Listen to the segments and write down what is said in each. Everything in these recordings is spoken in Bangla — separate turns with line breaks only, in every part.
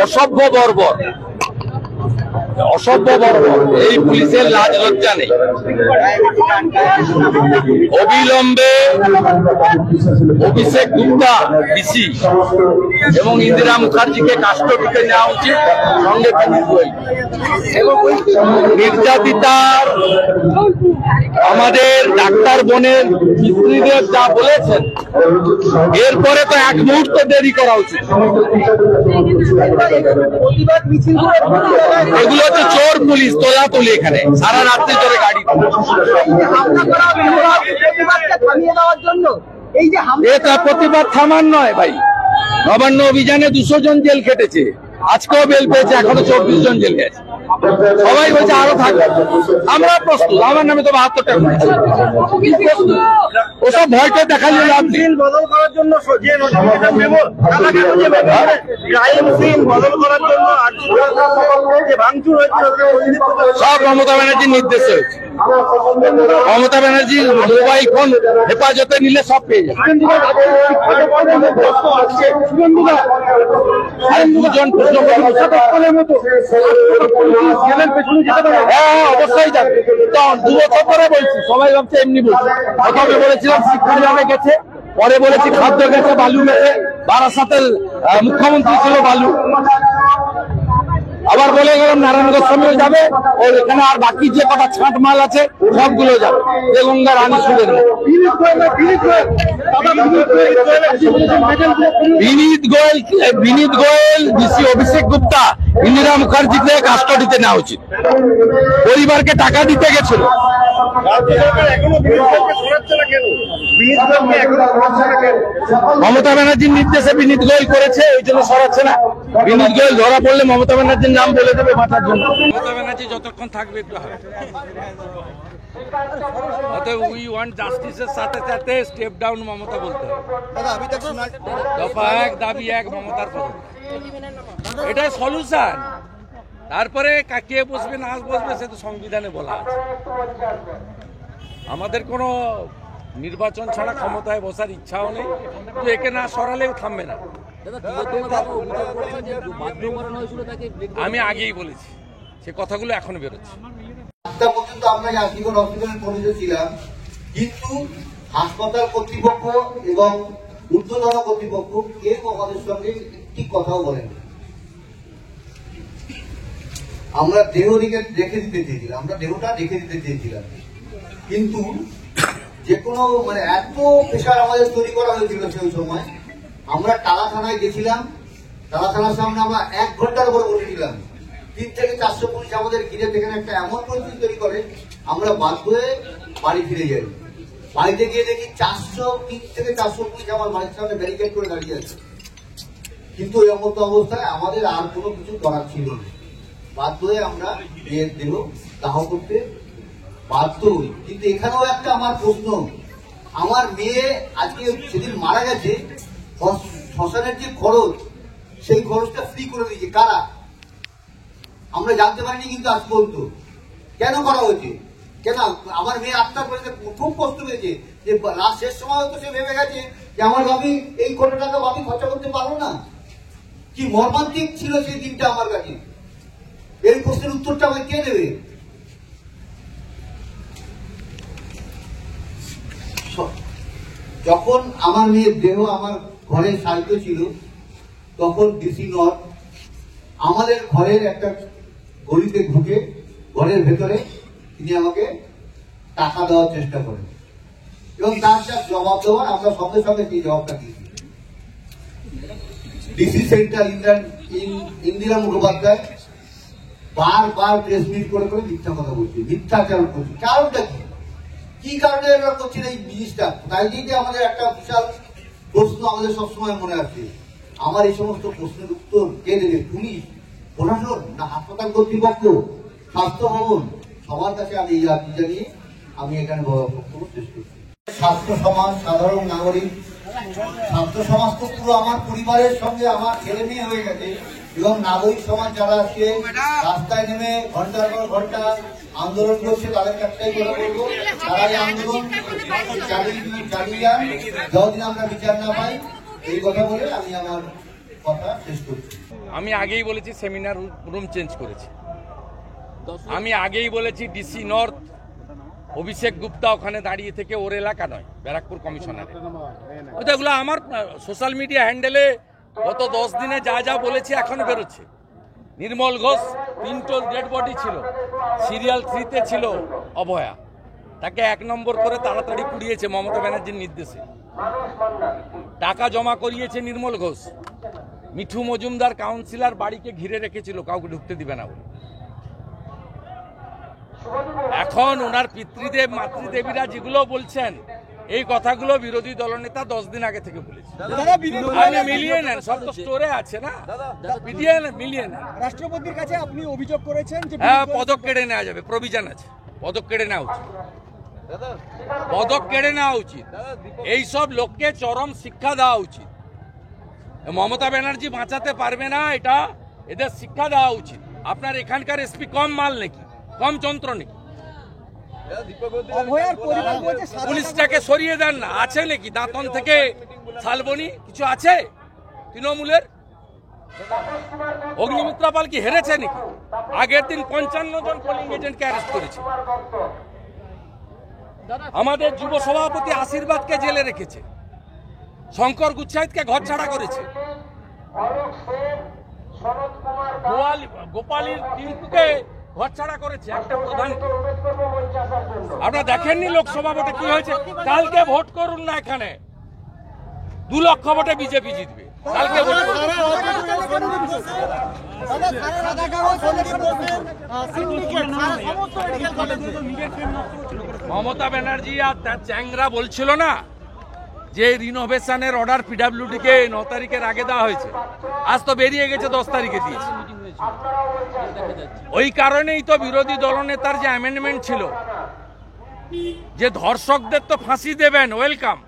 অসভ্য বর্বর, অসভ্য বর্বর। এই পুলিশের লাজ লজ্জা নেই। অবিলম্বে অভিষেক গুপ্তা ডিসি এবং ইন্দিরা মুখার্জিকে কাস্টডিতে নেওয়া উচিত, সঙ্গে নির্যাতিতার আমাদের ডাক্তার বোনের পিতৃদেব যা বলেছেন, এরপরে তো এক মুহূর্ত দেরি করা উচিত। এগুলো হচ্ছে চোর পুলিশ, তোলাতুলি। এখানে সারা রাত্রি ধরে গাড়ি, এটা প্রতিবাদ থামান নয় ভাই। নবান্ন অভিযানে 200 জন জেল খেটেছে, আজকেও বেল পেয়েছে, এখনো 24 জন জেলে আছে। সবাই বলছে আরো থাকবে, আমরা প্রস্তুত। আমার নামে তো 72 টাকা ওসব ভয়টা দেখালে লাভ নেই।
বদল করার জন্য
সব মমতা ব্যানার্জির নির্দেশে হয়েছে। মমতা ব্যানার্জির মোবাইল ফোন হেফাজতে নিলে সব পেয়ে যাবে। দুজন প্রশ্ন অবশ্যই যাবে। 2 বছর পরে বলছি, সবাই ভাবছে এমনি বলছি। প্রথমে বলেছিলাম শিক্ষা বিভাগে গেছে, পরে বলেছি খাদ্য গেছে, বালু গেছে। বারাসাতের মুখ্যমন্ত্রী ছিল বালু। আবার বলে গেলাম নারায়ণ গোস্বামীও যাবে, ও এখানে আর বাকি যে কটা ছাঁট মাল আছে সবগুলো যাবে। গঙ্গা রানী সুরের বিনীত গোয়েল ডিসি অভিষেক গুপ্তা ইন্দিরা মুখার্জিকে কাস্টডিতে নেওয়া উচিত। পরিবারকে টাকা দিতে গেছিল। মমতা ব্যানার্জির নির্দেশে বিনীত গোয়েল করেছে, ওই জন্য সরাচ্ছে না। বিনীত গোয়েল ধরা পড়লে মমতা ব্যানার্জির নাম বলে দেবে বাঁচার জন্য। মমতা ব্যানার্জি যতক্ষণ থাকবে একটু হবে। অতএব উই ওয়ান্ট জাস্টিসের সাথে সাথে স্টেপ ডাউন মমতা বলতে হবে। দফা 1 দাবি 1 মমতার পদক, এটাই সলিউশন। তারপরে কে বসবে না বসবে সে তো সংবিধানে বলা আছে। আমাদের কোনো নির্বাচন ছাড়া ক্ষমতায় বসার ইচ্ছাও নেই, তো একে না সরালেও থামবে না। আমি আগেই বলেছি, সে কথাগুলো এখন বেরোচ্ছে।
পর্যন্ত আমরা আজীবন হসপিটালের কর্মীতে ছিলাম, কিন্তু হাসপাতাল কর্তৃপক্ষ এবং ঊর্ধ্বতন কর্তৃপক্ষ কেউ আমাদের সঙ্গে একটি কথাও বলেন। আমরা দেহ রেখে দিতে চেয়েছিলাম, আমরা দেহটা রেখে দিতে চেয়েছিলাম, কিন্তু যে কোনো এত প্রেশার আমাদের তৈরি করা হয়েছিল সেই সময়। আমরা টালা থানায় গেছিলাম, টালা থানার সামনে আমরা 1 ঘন্টার উপরে বসেছিলাম। 3 থেকে 400 পুলিশ আমাদের ঘিরে দেখেন একটা এমন পরিস্থিতি তৈরি করে, আমরা বাধ্য হয়ে বাড়ি ফিরে যাই। বাড়িতে গিয়ে দেখি 3 থেকে 400 পুলিশ আমার বাড়ির সামনে ব্যারিকেড করে দাঁড়িয়ে আছে। কিন্তু এই মতো অবস্থায় আমাদের আর কোনো কিছু করার ছিল না, বাধ্য হয়ে আমরা মেয়ের দেহ দাহ করতে বাধ্য হই। কিন্তু এখানেও একটা আমার প্রশ্ন, আমার মেয়ে আজকে সেদিন মারা গেছে, শ্মশানের যে খরচ, সেই খরচটা ফ্রি করে দিয়েছে কারা? আমরা জানতে পারিনি কিন্তু আজ পর্যন্ত। কেন করা হয়েছে? কেন? আমার মেয়ে আত্মা করে খুব কষ্ট পেয়েছে, যে লাস্ট শেষ সময় তো সে ভেবে গেছে যে আমার ভাবি এই কোটি টাকা ভাবি খরচা করতে পারবো না। কি মর্মান্তিক ছিল সেই দিনটা আমার কাছে। এই প্রশ্নের উত্তরটা আমাকে কে দেবে? যখন আমার মেয়ের দেহ আমার ঘরে সাহিত্য ছিল, তখন ডিসি নর্থ আমাদের ঘরের একটা গলিতে ঢুকে ঘরের ভেতরে তিনি আমাকে টাকা দেওয়ার চেষ্টা করেন, এবং তার যা জবাব দেওয়ার আমরা সঙ্গে সঙ্গে সেই জবাবটা দিয়েছি। ডিসি সেন্টার ইন্দিরা মুখোপাধ্যায় বারবার প্রেস মিট করে মিথ্যা কথা বলছে, মিথ্যাচারণ করছে। কারণটা কি কারণে এরা করছেন এই জিনিসটা? তাই যে আমাদের একটা বিশাল প্রশ্ন আমাদের সবসময় মনে আছে। আমার এই সমস্ত প্রশ্নের উত্তর কে দেবে? পুলিশ, প্রশাসন, না হাসপাতাল কর্তৃপক্ষ, স্বাস্থ্য ভবন? সবার কাছে আমি এই আর্জি জানিয়ে আমি এখানে বক্তব্য শেষ করছি। ছাত্র সমাজ, সাধারণ নাগরিক, ছাত্র সমাজ তো পুরো আমার পরিবারের সঙ্গে আমার ছেলে মেয়ে হয়ে গেছে, এবং নাগরিক সমাজ যারা আছে রাস্তায় নেমে ঘন্টার পর ঘন্টা আন্দোলন করছে, তাদেরকে একটাই কথা বলবো, তারা এই আন্দোলন চালিয়ে যান যতদিন আমরা বিচার না পাই। এই কথা বলে আমি আমার কথা শেষ করছি।
আমি আগেই বলেছি সেমিনার রুম চেঞ্জ করেছি। আমি আগেই বলেছি ডিসি নর্থ অভিষেক গুপ্তা ওখানে দাঁড়িয়ে থেকে ওর এলাকা নয়, ব্যারাকপুর কমিশনারে। এগুলো আমার সোশ্যাল মিডিয়া হ্যান্ডেলে গত 10 দিনে যা যা বলেছি এখনো বেরোচ্ছে। নির্মল ঘোষ 3টো ডেড বডি ছিল, সিরিয়াল 3-তে ছিল অভয়া, তাকে 1 নম্বর করে তাড়াতাড়ি পুড়িয়েছে মমতা ব্যানার্জির নির্দেশে। টাকা জমা করিয়েছে নির্মল ঘোষ। মিঠু মজুমদার কাউন্সিলর বাড়িকে ঘিরে রেখেছিল, কাউকে ঢুকতে দিবে না বলে। এখন ওনার পিতৃদেব মাতৃদেবীরা যেগুলো বলছেন এই কথাগুলো বিরোধী দলনেতা 10 দিন আগে থেকে বলেছে। আপনি মিলিয়ে নেন, সব তো স্টোরে আছে না, মিলিয়ে নেন।
রাষ্ট্রপতির কাছে আপনি অভিযোগ করেছেন যে
হ্যাঁ, পদক কেড়ে নেওয়া যাবে, প্রভিশন আছে, পদক কেড়ে নেওয়া উচিত, পদক কেড়ে নেওয়া উচিত। এইসব লোককে চরম শিক্ষা দেওয়া উচিত। মমতা ব্যানার্জি বাঁচাতে পারবে না, এটা এদের শিক্ষা দেওয়া উচিত। আপনার এখানকার এসপি কম মাল নাকি, কম যন্ত্র নাকি?
অভয়ার পরিবার বলছে
পুলিশটাকে সরিয়ে দেন না, আছে নাকি দাঁতন থেকে শালবনি কিছু আছে? তৃণমূলের অগ্নিমিত্রা পাল কি হেরেছে নাকি? আগের দিন 55 জন পোলিং এজেন্টকে অ্যারেস্ট করেছে। আমাদের যুব সভাপতি আশীর্বাদকে জেলে রেখেছে, শঙ্কর গুচ্ছাইতকে ঘর ছাড়া করেছে, গোপালীর টিঙ্কুকে ঘর ছাড়া করেছে একটা প্রধান। আপনারা দেখেননি লোকসভা ভোটে কি হয়েছে? কালকে ভোট করুন না, এখানে 2 লক্ষ ভোটে বিজেপি জিতবে। কালকে ভোট করুন। মমতা ব্যানার্জি আর তার চ্যাংরা বলছিল না যে রিনোভেশনের অর্ডার পিডব্লিউডি কে 9 তারিখের আগে দেওয়া হয়েছে, আজ তো বেরিয়ে গেছে 10 তারিখে দিয়েছে। ওই কারণেই তো বিরোধী দলনেতার যে অ্যামেন্ডমেন্ট ছিল যে ধর্ষকদের তো ফাঁসি দেবেন, ওয়েলকাম,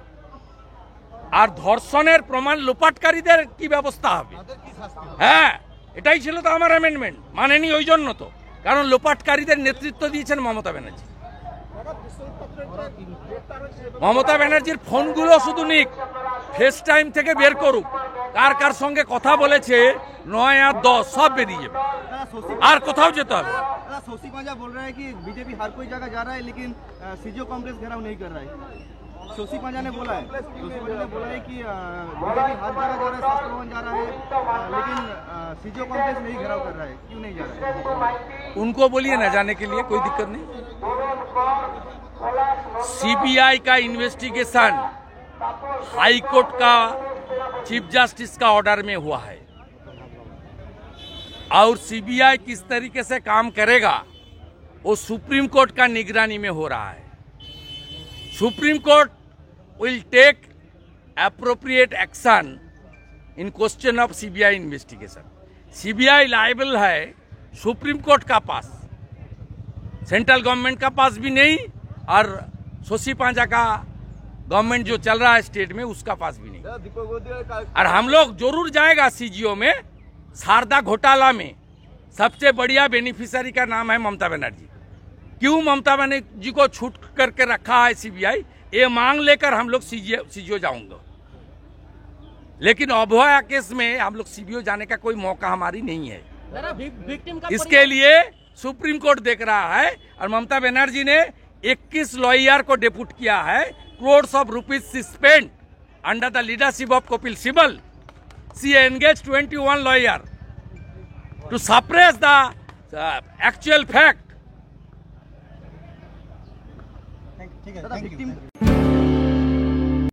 আর ধর্ষণের প্রমাণ লোপাটকারীদের কি ব্যবস্থা হবে? হ্যাঁ, এটাই ছিল তো আমার অ্যামেন্ডমেন্ট, মানেনি ওই জন্য তো, কারণ লোপাটকারীদের নেতৃত্ব দিয়েছেন মমতা ব্যানার্জি। মমতা ব্যানার্জির ফোনগুলো শুধু নিক, ফেস টাইম থেকে বের করুক, কার কার সঙ্গে কথা বলেছে 9 আর 10 সব বেরিয়ে যাবে, আর কোথাও যেতে হবে।
सोसी पांजा बोल रहा है कि बीजेपी हर कोई जगह जा रहा है लेकिन सीजीओ कॉम्प्लेक्स घेराव नहीं कर रहा है। सोसी पांजा ने बोला है, कि बीजेपी हर जगह जा रहा है, शास्त्र भवन जा रहा है, लेकिन सीजीओ कॉम्प्लेक्स नहीं घेराव कर रहा है। क्यों नहीं जा रहा है?
उनको बोलिए ना जाने के लिए, कोई दिक्कत नहीं। सीबीआई का इन्वेस्टिगेशन हाई कोर्ट का चीफ जस्टिस का ऑर्डर में हुआ है, और सीबीआई किस तरीके से काम करेगा वो सुप्रीम कोर्ट का निगरानी में हो रहा है। Supreme Court will take appropriate action in question of CBI investigation. CBI liable है सुप्रीम कोर्ट का पास, सेंट्रल गवर्नमेंट का पास भी नहीं, और सोसी पांजा का गवर्नमेंट जो चल रहा है स्टेट में उसका पास भी नहीं। और हम लोग जरूर जाएगा सीजीओ में। शारदा घोटाला में सबसे बढ़िया बेनिफिशियरी का नाम है ममता बनर्जी। क्यों ममता बनर्जी को छूट करके रखा है सीबीआई, ये मांग लेकर हम लोग सीजीओ जाऊंगा। लेकिन अभया केस में हम लोग सीबीओ जाने का कोई मौका हमारी नहीं है। इसके लिए सुप्रीम कोर्ट देख रहा है, और ममता बनर्जी ने 21 लॉयर को डेप्यूट किया है, crores of rupees spent under the leadership of Kapil Sibal. She engaged 21 lawyers to suppress the actual fact.
Thank you.